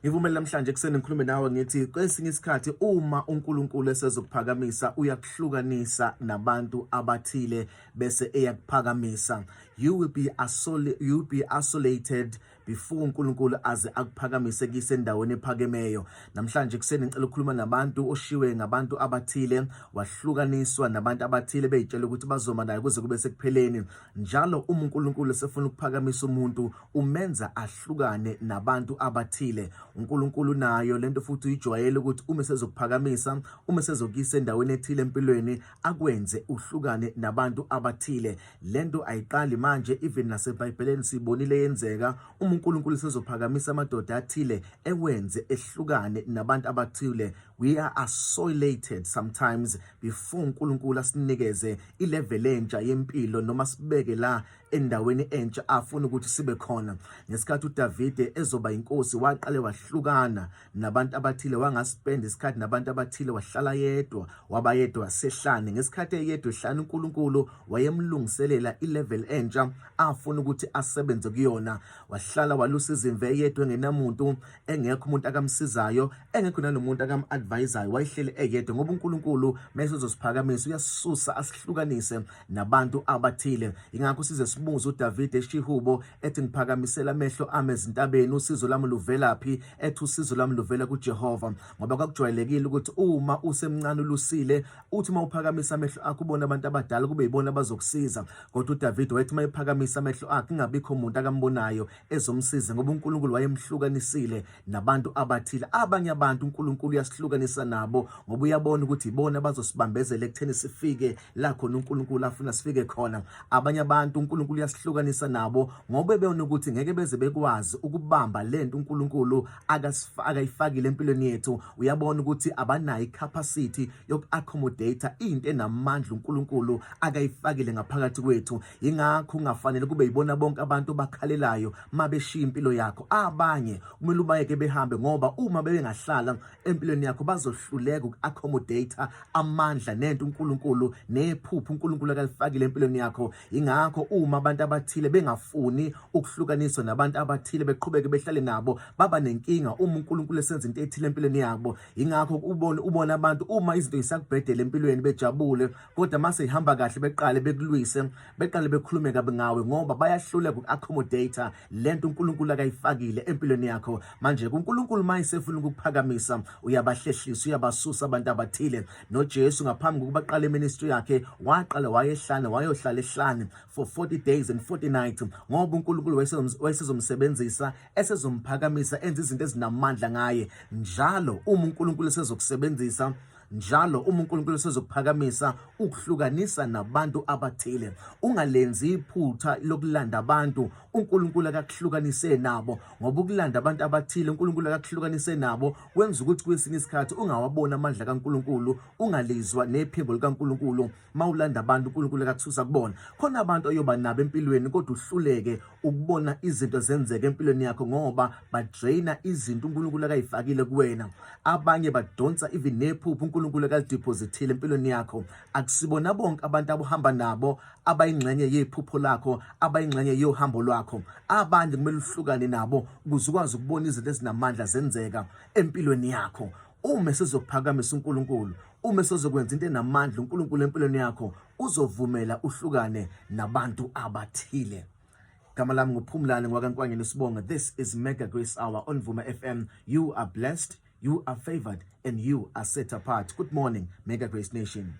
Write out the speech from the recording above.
Ngivumela namhlanje kuseni ngikhulume nawe ngithi kwesinye isikhathi uma uNkulunkulu esezokuphakamisa uyakuhlukanisa nabantu abathile bese eyakuphakamisa. You will be isolated before uNkulunkulu aze akuphakamise kise endaweni ephakemeyo. Namhlanje kuseni ngicela ukukhuluma nabantu oshiwe ngabantu abathile, wahlukaniswa nabantu abathile beyitshela ukuthi bazoma naye kuze kube sekupheleni. Njalo uma uNkulunkulu sefuna ukuphakamisa umuntu umenza ahlukane nabantu abathile. uNkulunkulu nayo lento futhi uyijwayele ukuthi uma sezokuphakamisa, uma sezokuyisa endaweni ethile empilweni akwenze uhlukane nabantu abathile. Lento ayiqali manje, even naseBhayibhelini sibonile yenzeka. uNkulunkulu sezophakamisa amadoda athile ewenze ehlukane nabantu abathile. We are isolated sometimes before uNkulunkulu asinikeze ilevel entsha yempilo noma sibeke la endaweni entsha afuna ukuthi sibe khona. Ngesikhathi uDavide ezoba inkosi waqale wahlukana nabantu abathile, wangaspend isikhathi nabantu abathile, wahlala yedwa, waba yedwa sehlane. Ngesikhathi eyedwa ehlane uNkulunkulu wayemlungiselela ilevel entsha afuna ukuthi asebenze kuyona. Wahlala walusa izimve yedwa engenamuntu, engekho umuntu akamsizayo, engekho nanomuntu akam-advisayo, wayehleli eyedwa ngoba uNkulunkulu mase uzosiphakamisa uyasisusa asihlukanise nabantu abathile. Ingakho size sibuze uDavide eshihubo ethi ngiphakamisela amehlo ami ezintabeni, usizo lami luvelaphi? Ethi usizo lami luvela kuJehova. Ngoba kwakujwayelekile ukuthi uma usemncane ulusile uthi mawuphakamisa amehlo akho ubona abantu abadala kube yibona abazokusiza. Kodwa uDavide wayethi mayephakamisa amehlo akhe ingabikho umuntu akambonayo ezomsiza ngoba uNkulunkulu wayemhlukanisile nabantu abathile. Abanye abantu uNkulunkulu uyasihlukanisa nabo ngoba uyabona ukuthi ibona abazosibambezela ekutheni sifike la khona uNkulunkulu afuna sifike khona. Abanye abantu uNkulunkulu uyasihlukanisa nabo ngoba bebona ukuthi ngeke beze bekwazi ukubamba lento uNkulunkulu akayifakile empilweni yethu. Uyabona ukuthi abanayo icapacity yoku-accommodate into enamandla uNkulunkulu akayifakile ngaphakathi kwethu. Ingakho ungafanele kube yibona bonke abantu bakhalelayo mabeshiya impilo yakho. Abanye kumele ubayeke behambe ngoba uma bebengahlala empilweni yakho bazohluleka uku-accommodate amandla nento uNkulunkulu nephupho uNkulunkulu akalifakile empilweni yakho. Ingakho uma abantu abathile bengafuni ukuhlukaniswa nabantu abathile beqhubeke behlale nabo baba nenkinga uma uNkulunkulu esenza into ethile empilweni yabo. Ingakho ubona abantu uma izinto zisakubhedela empilweni bejabule kodwa mase ihamba kahle beqale bekulwise, beqale bekhulume kabi ngawe ngoba bayahluleka uku-accommodate lento uNkulunkulu akayifakile empilweni yakho. Manje uNkulunkulu mayesefuna ukuphakamisa uyabahlehlisa, uyabasusa abantu abathile. NoJesu ngaphambi kokuba aqale iministry yakhe waqala wayehlane wayohlala ehlane for 40 days and 40 nights ngoba uNkulunkulu wayesezomsebenzisa esezomuphakamisa enza izinto ezinamandla ngaye. Njalo uma uNkulunkulu esezokusebenzisa, njalo uma uNkulunkulu esezokuphakamisa ukuhlukanisa nabantu abathile, ungalenzi iphutha lokulanda abantu uNkulunkulu akakuhlukanise nabo. Ngoba ukulanda abantu abathile uNkulunkulu akakuhlukanise nabo kwenza ukuthi kwesinye isikhathi ungawabona amandla kaNkulunkulu, ungalizwa nephimbo likaNkulunkulu. Mawulanda abantu uNkulunkulu akakususa kubona. Khona abantu ayoba nabo empilweni kodwa uhluleke ukubona izinto zenzeka empilweni yakho ngoba badraina izinto uNkulunkulu akayifakile kuwena. Abanye badonsa even nephupho uNkulunkulu akalideposithile empilweni yakho. Akusibona bonke abantu abohamba nabo abayingxenye yephupho lakho, abayingxenye yohambo lwakho. Abanye kumele uhlukane nabo ukuze ukwazi ukubona izinto ezinamandla zenzeka empilweni yakho. Uma sizokuphakamisa uNkulunkulu, uma sizokwenza into enamandla uNkulunkulu empilweni yakho, uzovumela uhlukane nabantu abathile. Gama lami nguPhumlani ngwaNkwanyana sibonga. This is Mega Grace Hour on Vuma FM. You are blessed, you are favored, and you are set apart. Good morning, Mega Grace Nation.